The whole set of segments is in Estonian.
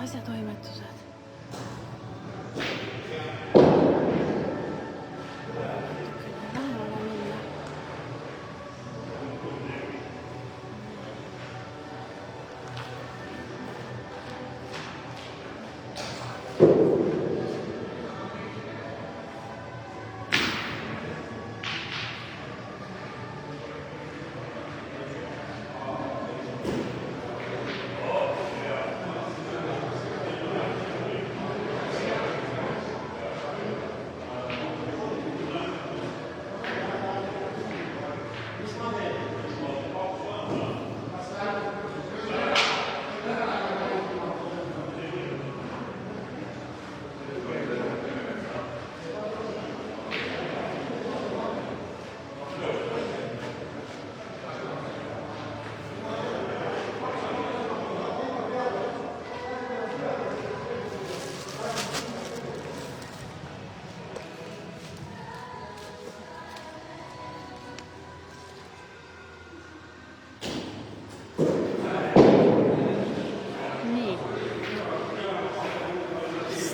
asjatoimetused.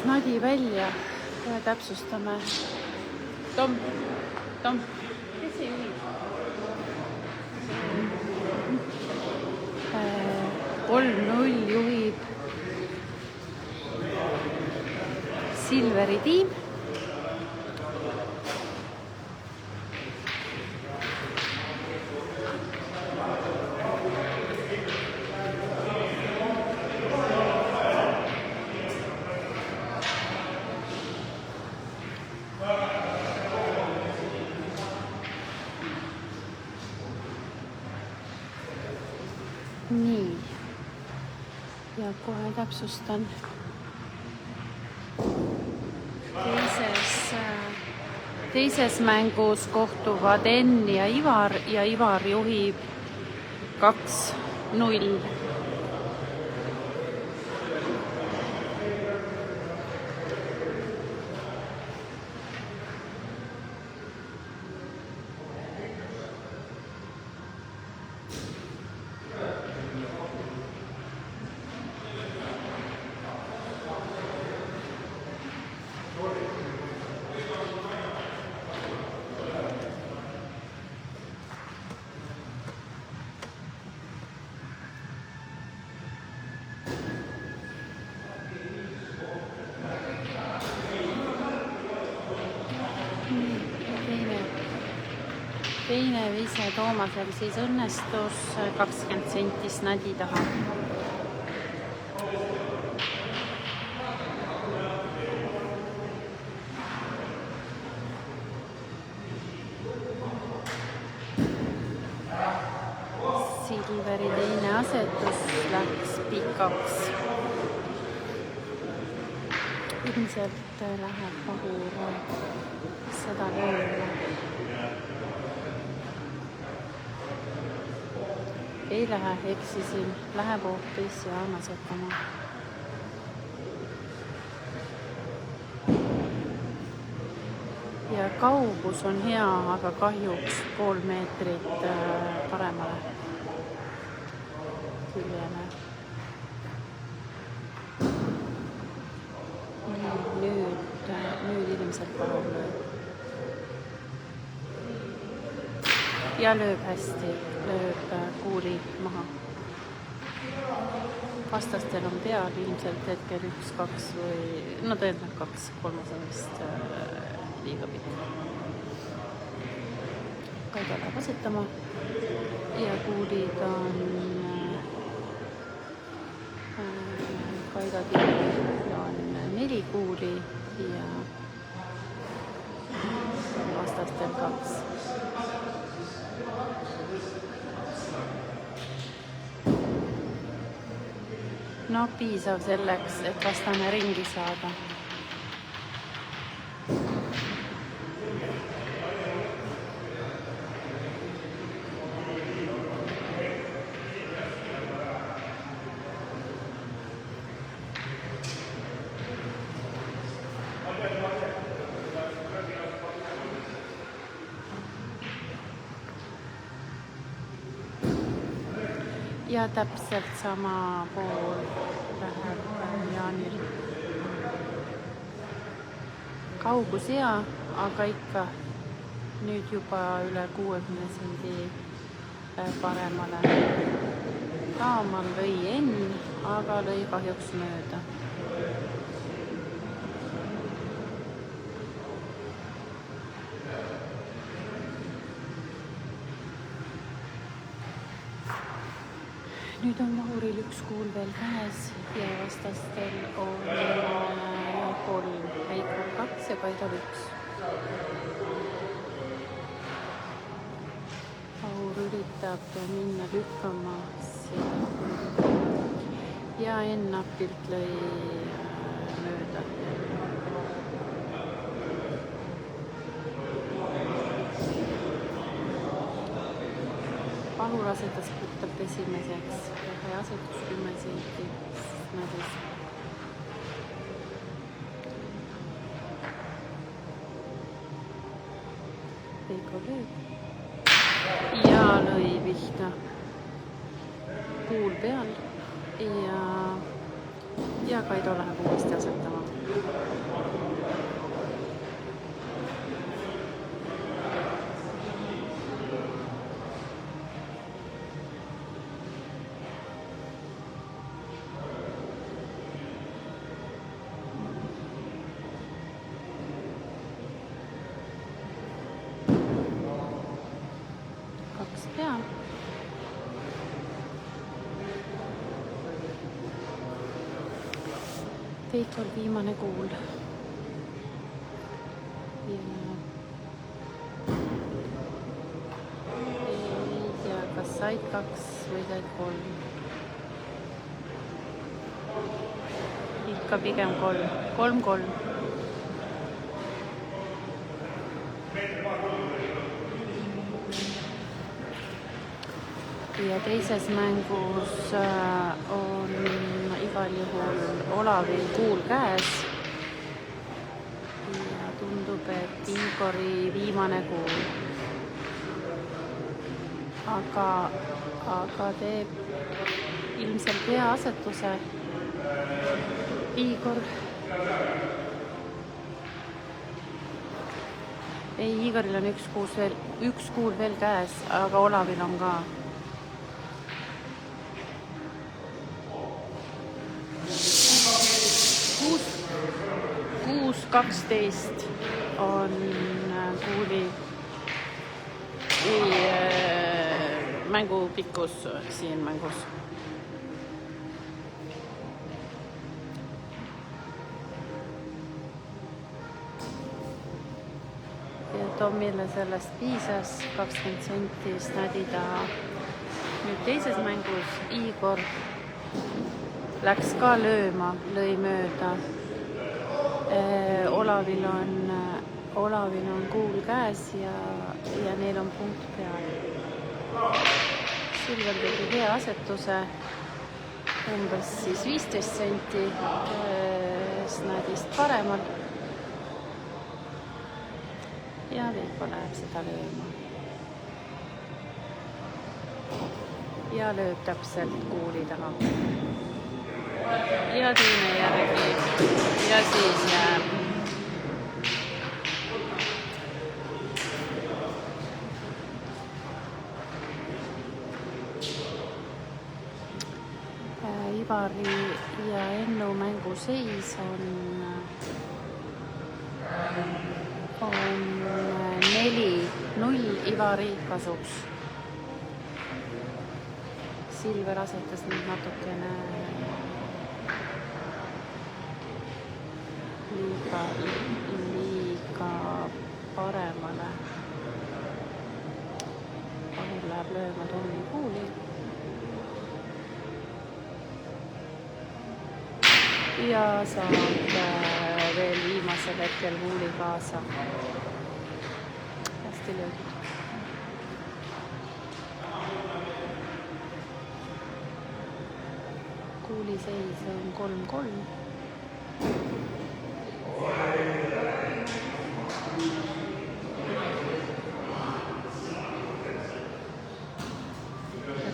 Nadi välja ja täpsustame. Tom, kes see juhib? 3-0 juhib Silveri tiim. Nii, ja kohe täpsustan. Teises mängus kohtuvad Enn ja Ivar juhib 2-0. Teine vise Toomasel siis õnnestus 20 sentis nadi taha. Silveri teine asetus läks pikaks. Ilmselt läheb Pahur seda lööma. Ei lähe, eksisin, läheb hoopis Jaan asetama. Ja kaugus on hea, aga kahjuks pool meetrit paremale küljele. Nüüd ilmselt Pahur lööb. Ja lööb hästi, lööb kuuli maha. Vastastel on peal ilmselt hetkel 1-2 või, no tõenäoliselt 2, kolmas on vist liiga pikk. Kaido läheb asetama ja kuulid on Kaido tiimil on 4 kuuli ja vastastel 2. No piisav selleks, et vastane ringi saada. Ja täpselt sama pool läheb Jaanil. Kaugus hea, aga ikka nüüd juba üle 60 sendi paremale. Taamal lõi Enn, aga lõi kahjuks mööda. Nüüd on Lauril 1 kuul veel käes ja vastastel on 3, Heikul 2 ja Kaidol 1. Laur üritab minna lükkama ja Enn napilt lõi mööda. Palur asetas puhtalt esimeseks, asetus 10 senti Nadis. Veiko lööb ja lõi pihta kuul peal ja Kaido läheb uuesti asetama. Peal. Veikol viimane kuul. Ei tea, kas said 2 või said 3. Ikka pigem 3. 3-3. Ja teises mängus on igal juhul Olavil kuul käes ja tundub, et Igori viimane kuul. Aga teeb ilmselt hea asetuse Igor. Ei, Igoril on 1 kuul veel käes, aga Olavil on ka. 6-12 on kuuli mängu pikkus siin mängus. Ja Tomile sellest piisas 20 senti snadida. Nüüd teises mängus Igor läks ka lööma, lõi mööda. Olavil on kuul käes ja neil on punkt peal. Silver tegi hea asetuse, umbes siis 15 senti snadist paremal. Ja Veiko läheb seda lööma. Ja lööb täpselt kuuli taha. Ja teine järgi ja siis jääb. Ivari ja Ennu mängu seis on 4-0 Ivari kasuks. Silver asetas nüüd natukene liiga paremale. Palur läheb lööma Tommi kuuli. Ja saab veel viimasel hetkel kuuli kaasa. Hästi löödud. Kuuli seis on 3-3.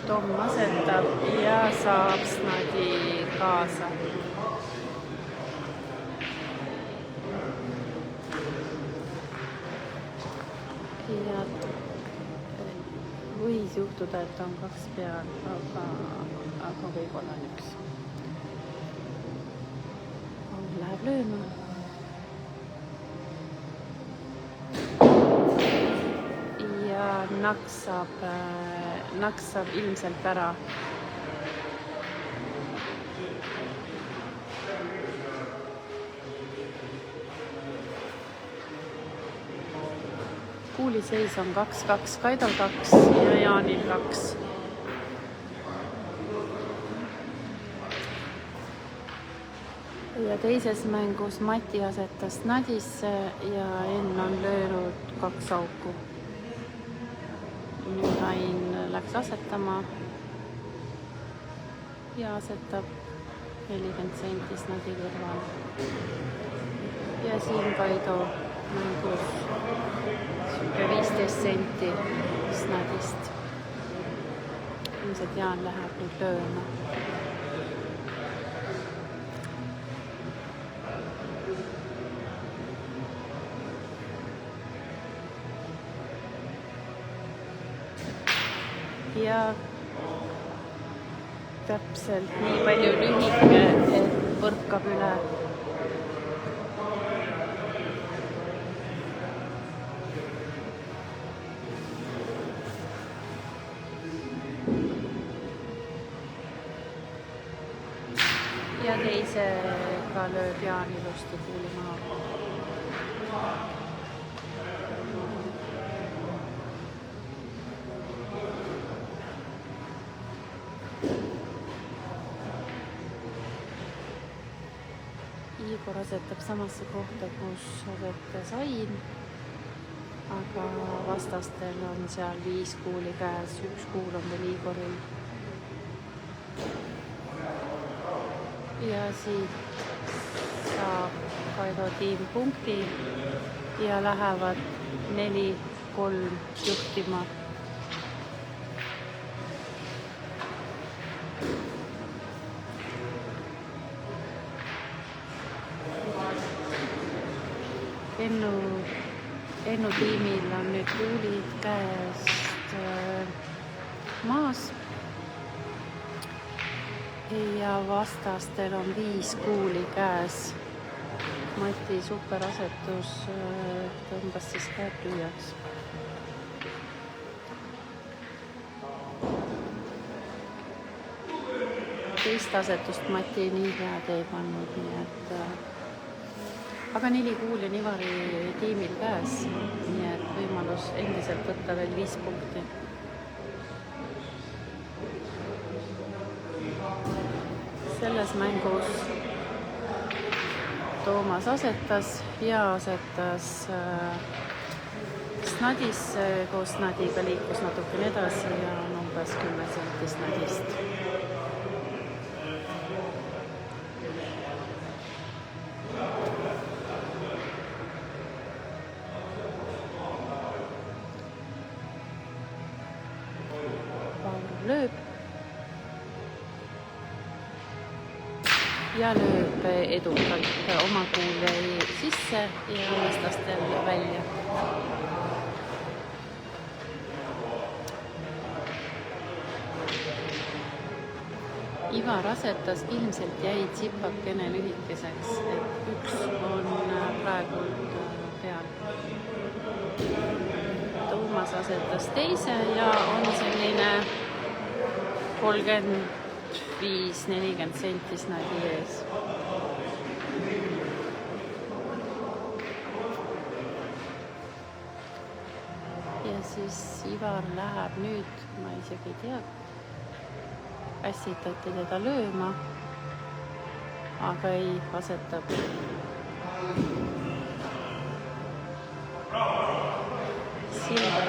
Tom asetab ja saab snadi kaasa. Ja võis juhtuda, et on 2 peal, aga võib-olla on 1. Läheb lööma. Ja naksab ilmselt ära. Kuuliseis on 2-2, Kaidol 2 ja Jaanil 2. Ja teises mängus Mati asetas Nadisse ja Enn on löönud 2 auku. Nüüd Ain läks asetama ja asetab 40 senti Snadi kõrval. Ja siin Kaido mängus 15 senti Snadist. Ilmselt Jaan läheb nüüd lööma. Ja täpselt nii palju lühike, et põrkab üle. Ja teisega lööb Jaan ilusti kuuli maha. Igor asetab samasse kohta, kus asetas Ain, aga vastastel on seal 5 kuuli käes, 1 kuul on veel Igoril. Ja siit saab Kaido tiim punkti ja lähevad 4-3 juhtima. Ennu tiimil on nüüd kuulid käest maas ja vastastel on 5 kuuli käes. Mati superasetus tõmbas siis käed tühjaks. Teist asetust Mati nii head ei pannud, nii et aga 4 kuuli on Ivari tiimil käes, nii et võimalus endiselt võtta veel 5 punkti. Selles mängus Toomas asetas ja asetas Snadisse, koos Snadiga liikus natukene edasi ja on umbes 10 senti Snadist. Lööb ja lööb edukalt, oma kuul jäi sisse ja vastastel välja. Ivar asetas, ilmselt jäi tsipakene lühikeseks, et 1 on praegu peal. Toomas asetas teise ja on selline 35-40 senti Snadi ees. Ja siis Ivar läheb nüüd, ma isegi ei tea, ässitati teda lööma, aga ei, asetab. Silver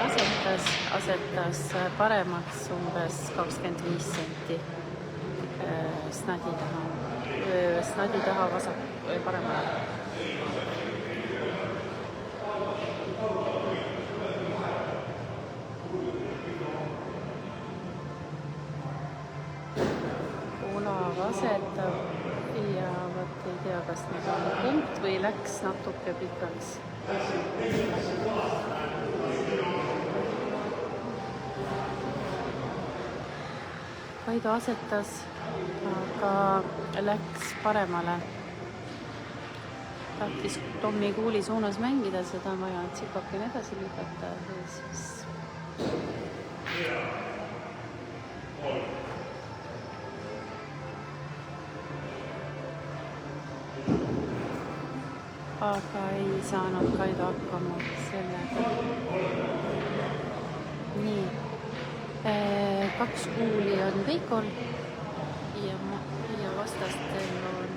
asetas paremaks umbes 25 senti Snadi taha paremale. asetab ja vot ei tea, kas nüüd on punkt või läks natuke pikaks. Kaido asetas, aga läks paremale. Tahtis Tommi kuuli suunas mängida, seda on vaja tsipakene edasi lükata ja siis aga ei saanud Kaido hakkama sellega. Nii, 2 kuuli on Veikol ja vastastel on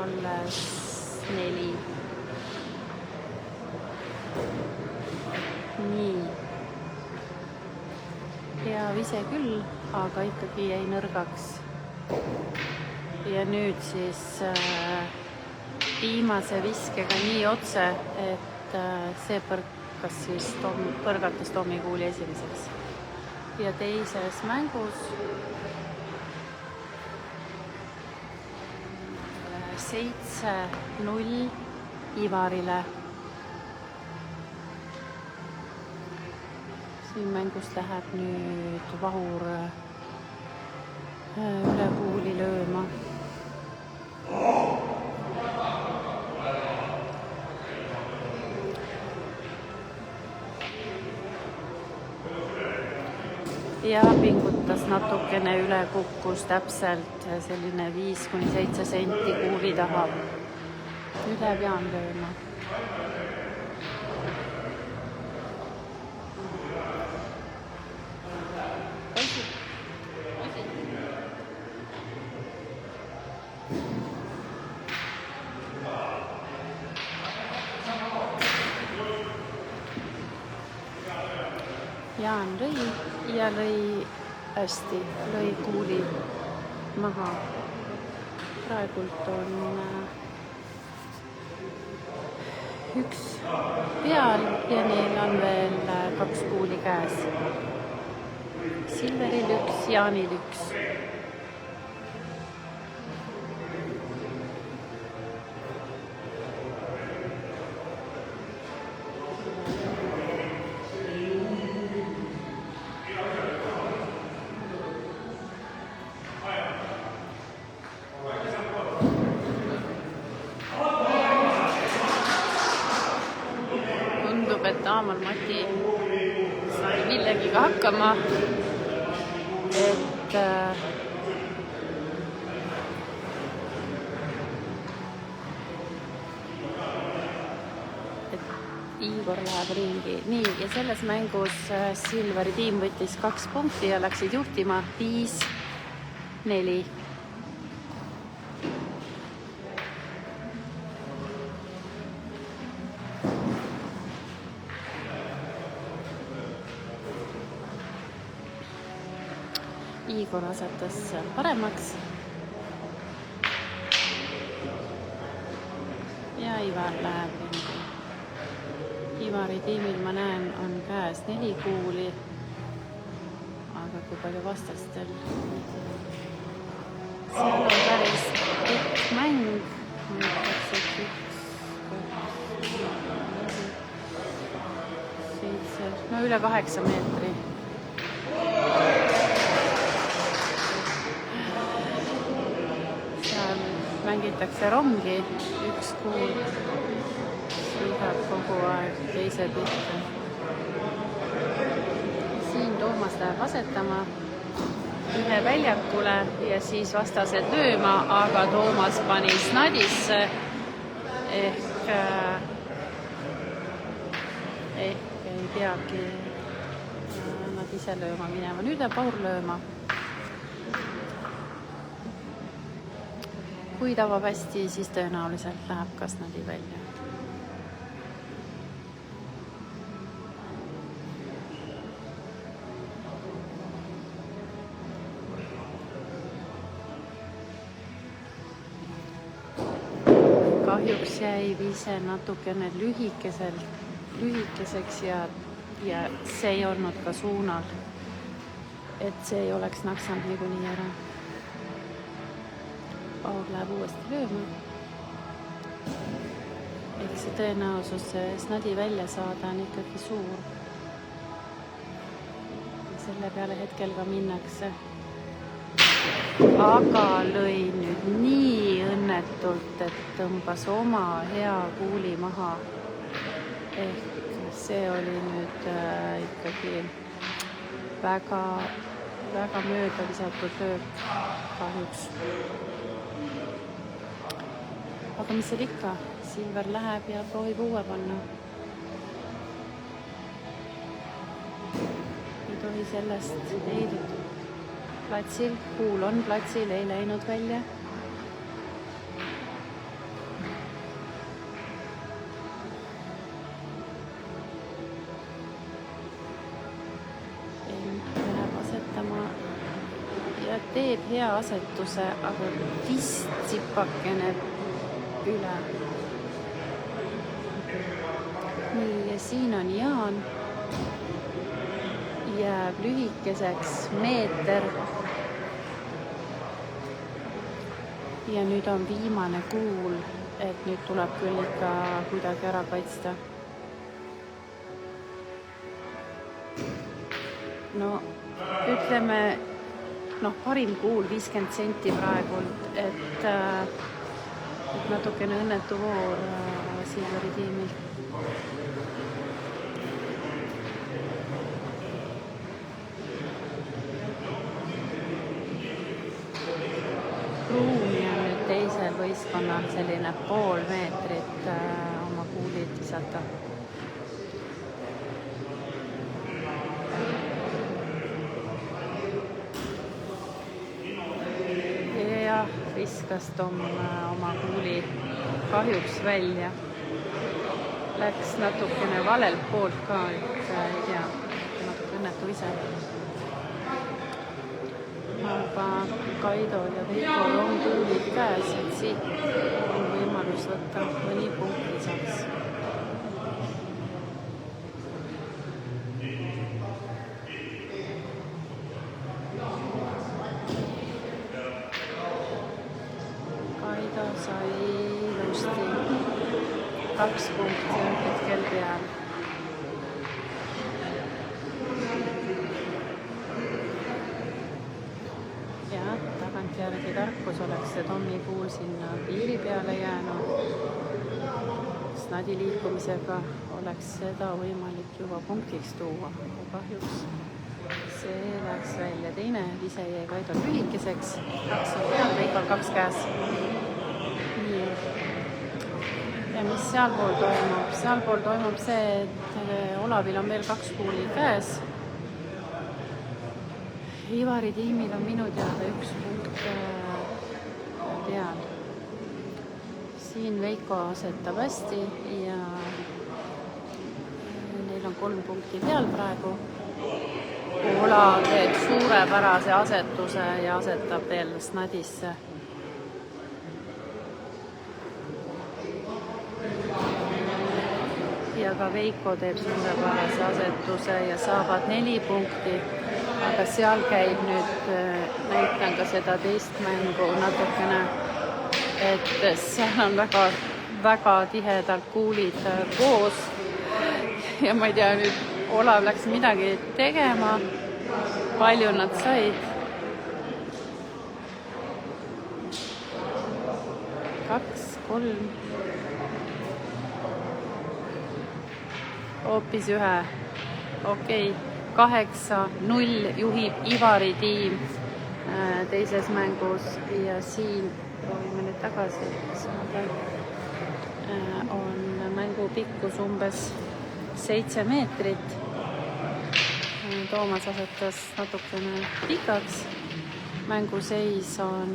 alles 4. Nii. Hea vise küll, aga ikkagi jäi nõrgaks. Ja nüüd siis viimase viskega nii otse, et see põrgatas Tommi kuuli esimeseks. Ja teises mängus 7-0 Ivarile. Siin mängus läheb nüüd Vahur üle kuuli lööma. Ja pingutas natukene üle, kukkus täpselt selline 5-7 senti kuuli taha. Nüüd läheb Jaan lööma. Jaan lõi ja lõi hästi, lõi kuuli maha. Praegult on 1 peal ja neil on veel 2 kuuli käes. Silveril 1, Jaanil 1. Et Aamal Mati sai millegiga hakkama, et Igor läheb ringi. Nii, ja selles mängus Silveri tiim võttis 2 punkti ja läksid juhtima 5-4. Igor asetas paremaks ja Ivar läheb ringi. Ivari tiimil ma näen on käes 4 kuuli, aga kui palju vastastel. Seal on päris pikk mäng. No üle 8 meetri. Mängitakse rongi, 1 kuul sõidab kogu aeg teise pihta. Siin Toomas läheb asetama ühe väljakule ja siis vastased lööma, aga Toomas pani snadisse ehk ei peagi nad ise lööma minema. Nüüd läheb Vahur lööma. Kui tabab hästi, siis tõenäoliselt läheb kasnadi välja. Kahjuks jäi vise natukene lühikeseks ja see ei olnud ka suunal, et see ei oleks naksanud niikuinii ära. Aur läheb uuesti lööma. Ehk see tõenäosus snadi välja saada on ikkagi suur. Selle peale hetkel ka minnakse. Aga lõi nüüd nii õnnetult, et tõmbas oma hea kuuli maha. Ehk see oli nüüd ikkagi väga mööda visatud löök kahjuks. Aga mis seal ikka? Silver läheb ja proovib uue panna. Ei tohi sellest eiduda. Platsil, kuul on platsil, ei läinud välja. Läheb asetama ja teeb hea asetuse, aga vist tsipakene üle. Nii, ja siin on Jaan. Jääb lühikeseks meeter. Ja nüüd on viimane kuul, et nüüd tuleb küll ikka kuidagi ära kaitsta. No ütleme, parim kuul 50 senti praegult, et natukene õnnetu voor Silveri tiimil. Ruumi on nüüd teisel võistkonnal selline pool meetrit oma kuulid visata. Ja viskas Tom oma kuuli kahjuks välja. Läks natukene valelt poolt ka, et ei tea, natuke õnnetu ise. Aga Kaidol ja Veikol on kuulid käes, et siit on võimalus võtta mõni punkt lisaks. Kaido sai ilusti 2 punkti on hetkel peal. Järgi tarkus oleks see Tommi kuul sinna piiri peale jäänud. Snadi liikumisega oleks seda võimalik juba punktiks tuua. Kahjuks see läks välja. Teine vise jäi Kaidol lühikeseks. 2 on peal, Veikol 2 käes. Nii. Ja mis sealpool toimub? Sealpool toimub see, et Olavil on veel 2 kuuli käes. Ivari tiimil on minu teada 1 punkt peal. Siin Veiko asetab hästi ja neil on 3 punkti peal praegu. Olav teeb suurepärase asetuse ja asetab veel snadisse. Ja ka Veiko teeb suurepärase asetuse ja saavad 4 punkti. Aga seal käib nüüd, näitan ka seda teist mängu natukene, et seal on väga tihedalt kuulid koos. Ja ma ei tea, nüüd Olav läks midagi tegema, palju nad said. 2, 3. Hoopis 1. Okei. 8-0 juhib Ivari tiim teises mängus ja siin proovime nüüd tagasi saada. On mängu pikkus umbes 7 meetrit. Toomas asetas natukene pikaks. Mänguseis on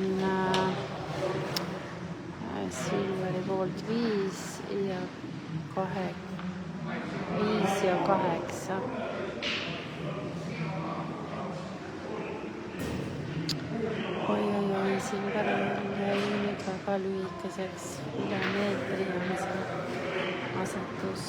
Silveri poolt 5 ja 8. Oi, Silver jäi nüüd väga lühikeseks, üle meetri on see asetus.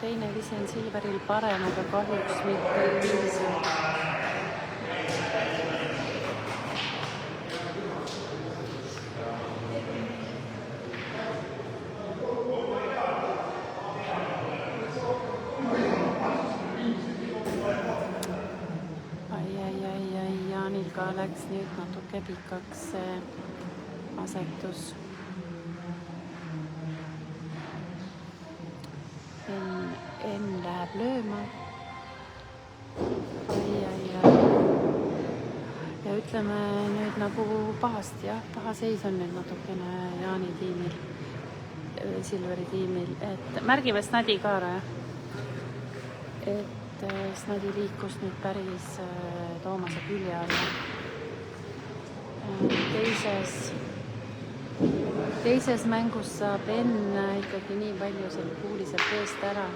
teine vise on Silveril parem, aga kahjuks mitte piisav. Jaanil ka läks nüüd natuke pikaks see asetus. Enn läheb lööma. Ja ütleme nüüd nagu pahasti, jah, paha seis on nüüd natukene Jaani tiimil, Silveri tiimil, et märgime Snadi ka ära, et Snadi liikus nüüd päris Toomase külje alla. Teises mängus saab Enn ikkagi nii palju selle kuuli sealt eest ära,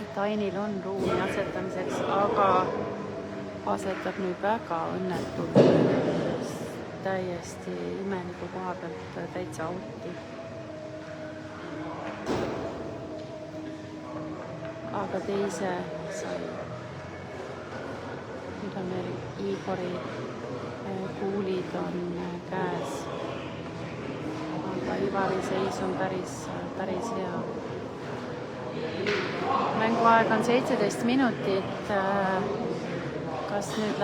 et Ainil on ruumi asetamiseks, aga asetab nüüd väga õnnetult täiesti imeliku koha pealt täitsa auti. Aga teise sai. Nüüd on meil Igori kuulid on käes. Aga Ivari seis on päris hea. Mänguaeg on 17 minutit. Kas nüüd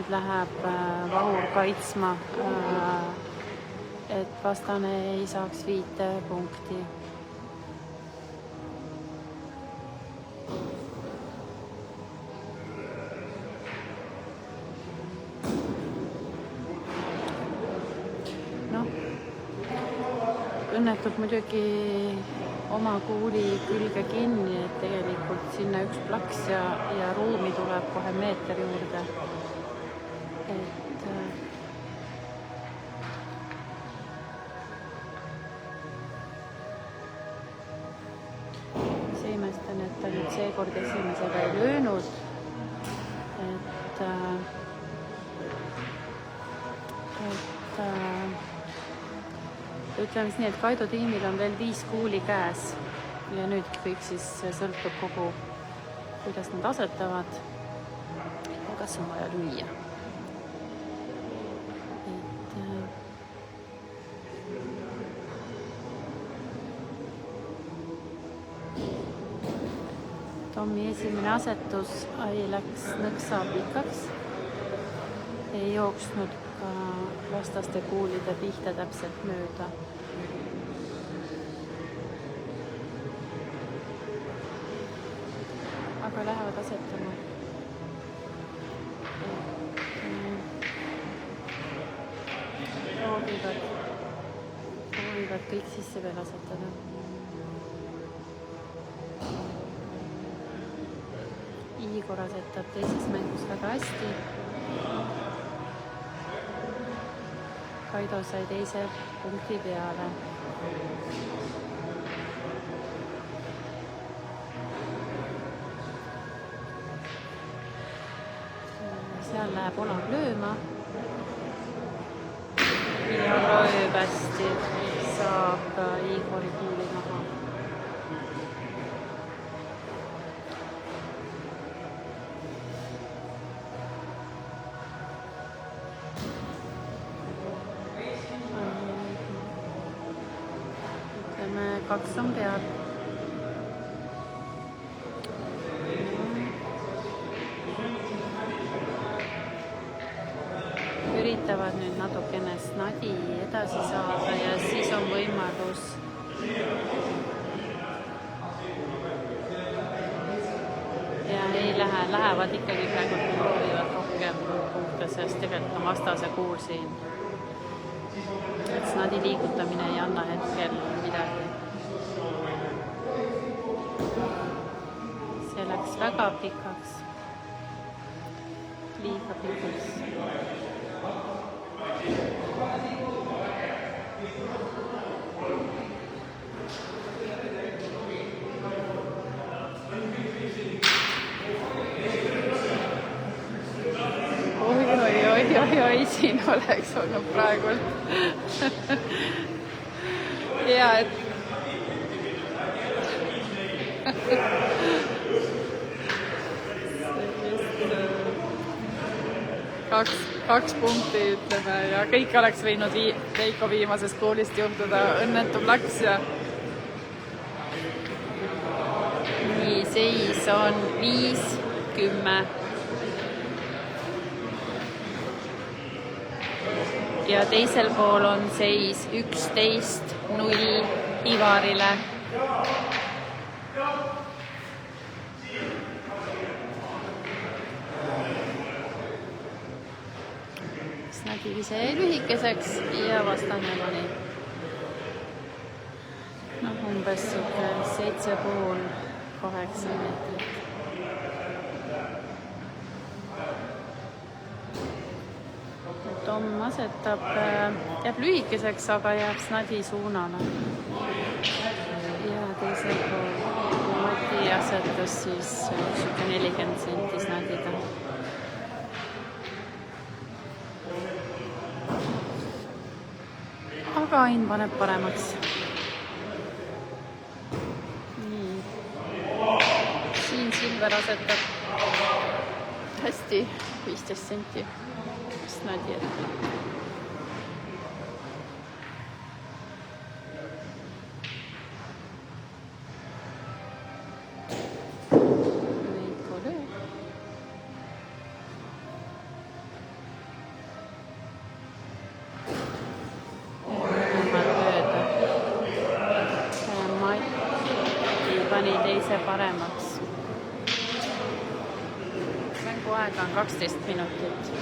läheb Vahur kaitsma, et vastane ei saaks 5 punkti. Õnnetult muidugi oma kuuli külge kinni, et tegelikult sinna üks plaks ja ruumi tuleb kohe meeter juurde. Et see imestan, et ta nüüd seekord esimesega ei löönud. Ütleme siis nii, et Kaido tiimil on veel 5 kuuli käes ja nüüd kõik siis sõltub kogu, kuidas nad asetavad ja kas on vaja lüüa. Tommi esimene asetus läks nõksa pikaks, ei jooksnud ka vastaste kuulide pihta täpselt mööda. Aga lähevad asetama. Proovivad kõik sisse veel asetada. Igor asetab teises mängus väga hästi. Kaido sai teise punkti peale. Seal läheb Olav lööma ja lööb hästi, saab Igori kuuli maha. Ütleme, 2 on peal. Üritavad nüüd natukene Snadi edasi saada ja siis on võimalus ja ei lähevad ikkagi praegu proovivad rohkem punkte, sest tegelikult on vastase kuul siin. Et Snadi liigutamine ei anna hetkel midagi. See läks väga pikaks. Liiga pikaks. Oi, siin oleks olnud praegult. Ja, et kaks punkti ütleme ja kõik oleks võinud Veiko viimasest koolist juhtuda, õnnetum läks ja nii, seis on 5-10 ja teisel pool on seis 11-0 Ivarile. Snadi jäi lühikeseks ja vastane pani umbes 7,5-8 meetrit. Tom asetab, jääb lühikeseks, aga jääb Snadi suunale. Ja teisel pool Mati asetas siis 40 senti Snadida. Aga Ain paneb paremaks. Nii. Siin Silver asetab hästi 15 senti Snadi ette. Veiko lööb. Pani teise paremaks. Mänguaega on 12 minutit.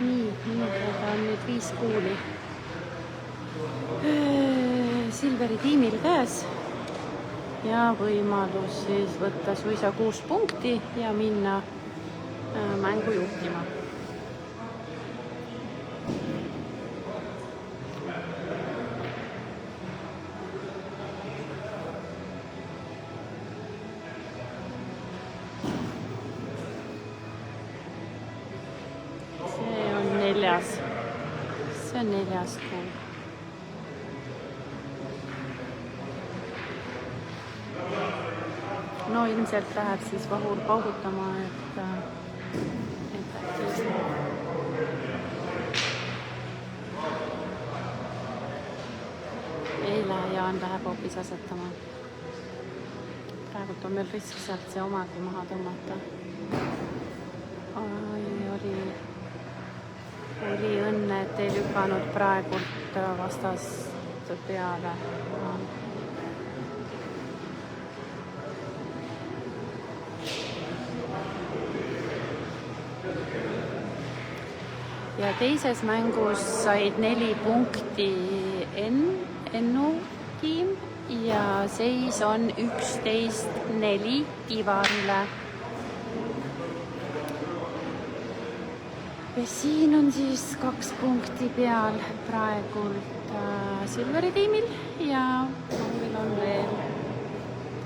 nii, on nüüd 5 kuuli Silveri tiimil käes ja võimalus siis võtta suisa 6 punkti ja minna mängu juhtima. See on 4. kuul. No ilmselt läheb siis Vahur paugutama, et äkki ei lähe, Jaan läheb hoopis asetama. Praegult on meil risk sealt see omagi maha tõmmata. Oli õnne, et ei lükanud praegult vastast peale. Ja teises mängus said 4 punkti Ennu tiim ja seis on 11-4 Ivarile. Ja siin on siis 2 punkti peal praegult Silveri tiimil ja meil on veel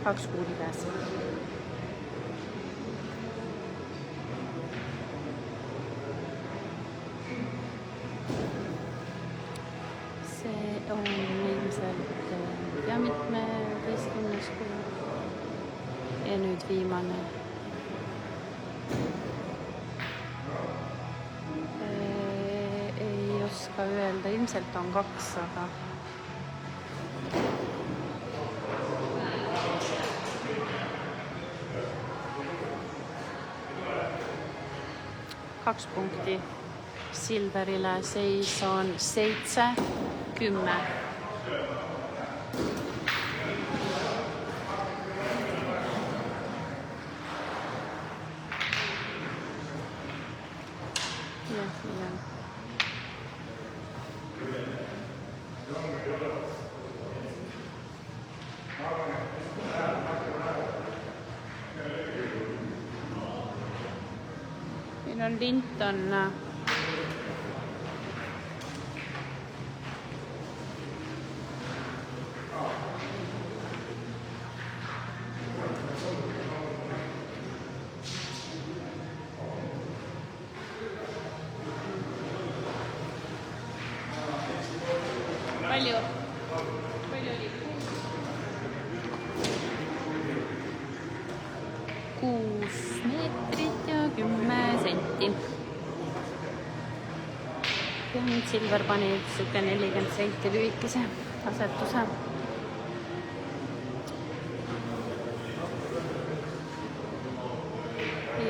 2 kuuli käes. See on ilmselt ja mitme 15. kuu ja nüüd viimane. Ka öelda, ilmselt on 2, aga kaks punkti Silverile, seis on 7-10. Meil on Linton palju oli? 6 meetrit ja 10 senti. Ja nüüd Silver pani suke 40 senti lühikese asetuse.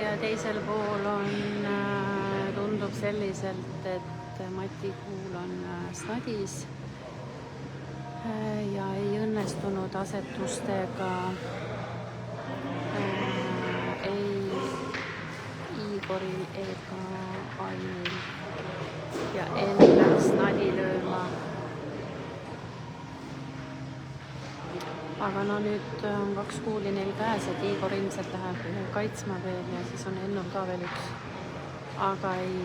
Ja teisel pool on, tundub selliselt, et Mati Kuul on snadis ja ei õnnestunud asetustega ei Igoril ega Annil ja Enn läks nadi lööma. Aga no nüüd on 2 kuuli neil käes, et Igor ilmselt läheb kaitsma veel ja siis on Ennul ka veel 1. Aga ei,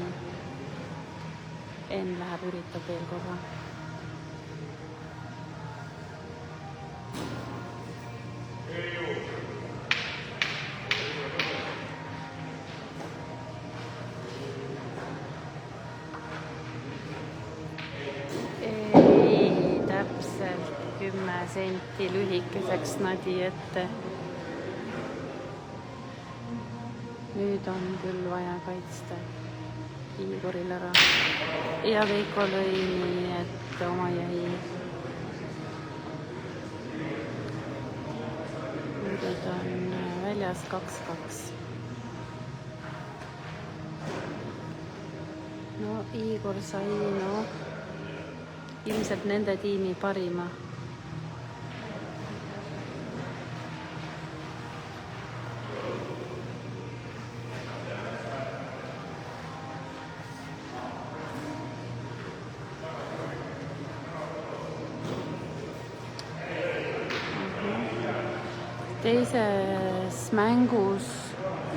Enn läheb üritab veel korra. Ei, täpselt 10 senti lühikeseks nadi ette. Nüüd on küll vaja kaitsta Igoril ära. Ja Veiko lõi nii, et oma jäi. Nüüd on väljas 2-2. No Igor sai, no ilmselt nende tiimi parima. teises mängus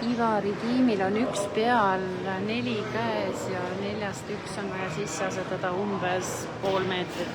Ivari tiimil on 1 peal, 4 käes ja 4-st 1 on vaja sisse asetada umbes pool meetrit.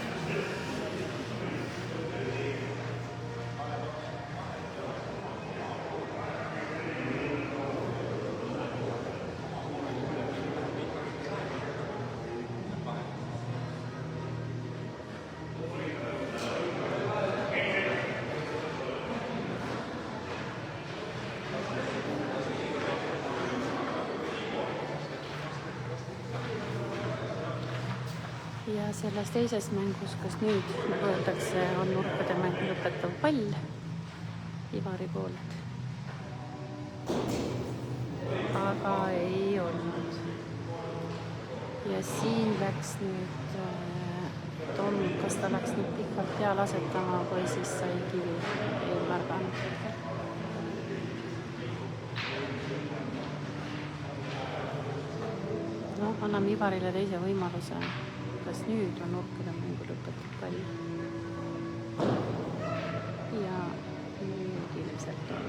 Ja selles teises mängus, kas nüüd, nagu öeldakse, on nurkade mäng lõpetav pall Ivari poolt. Aga ei olnud. Ja siin läks nüüd Tom, kas ta läks nüüd pikalt peal asetama või siis sai kivi, ei märganud hetkel. No, anname Ivarile teise võimaluse. Kas nüüd on nurkade mängu lõpetatud pall? Ja nüüd ilmselt on.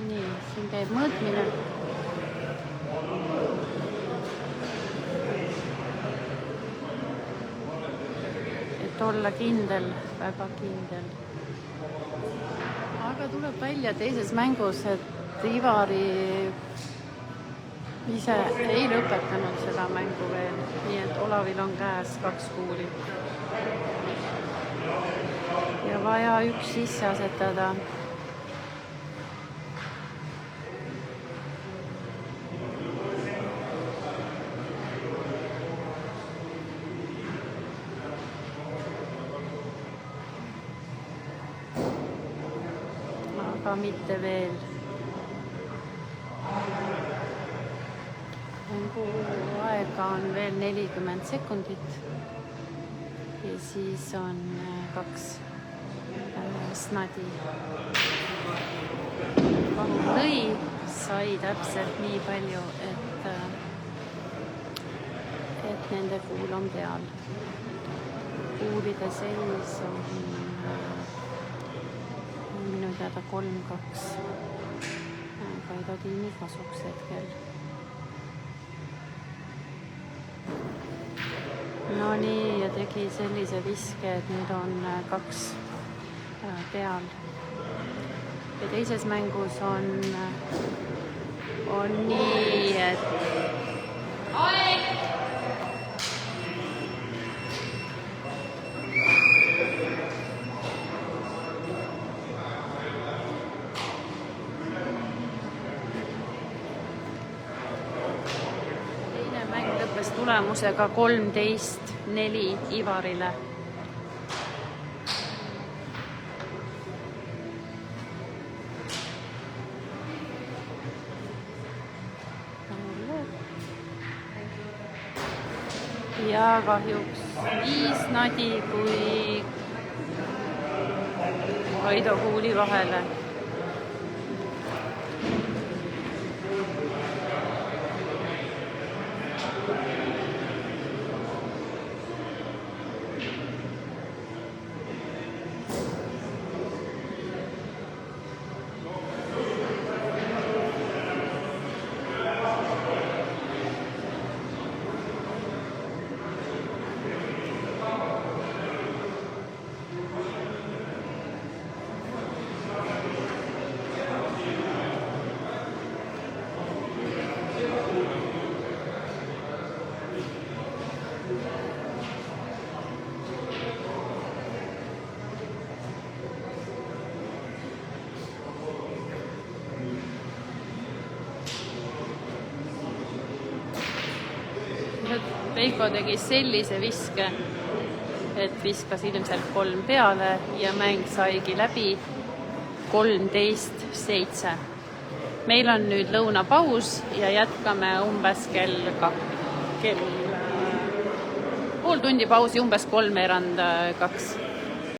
Nii, siin käib mõõtmine. Et olla kindel, väga kindel. Aga tuleb välja teises mängus, et Ivari ise ei lõpetanud seda mängu veel. Nii et Olavil on käes 2 kuuli. Ja vaja 1 sisse asetada. Aga mitte veel. Mängu aega on veel 40 sekundit ja siis on 2 snadi. Pahur lõi, sai täpselt nii palju, et nende kuul on peal. Kuulide seis on minu teada 3-2 Kaido tiimi kasuks hetkel. No nii, ja tegi sellise viske, et nüüd on 2 peal. Ja teises mängus on nii, et tulemusega 13-4 Ivarile. Ja kahjuks nii snadi kui Kaido kuuli vahele. Veiko tegi sellise viske, et viskas ilmselt 3 peale ja mäng saigi läbi 13-7. Meil on nüüd lõunapaus ja jätkame umbes kell pool tundi pausi, umbes 3:02.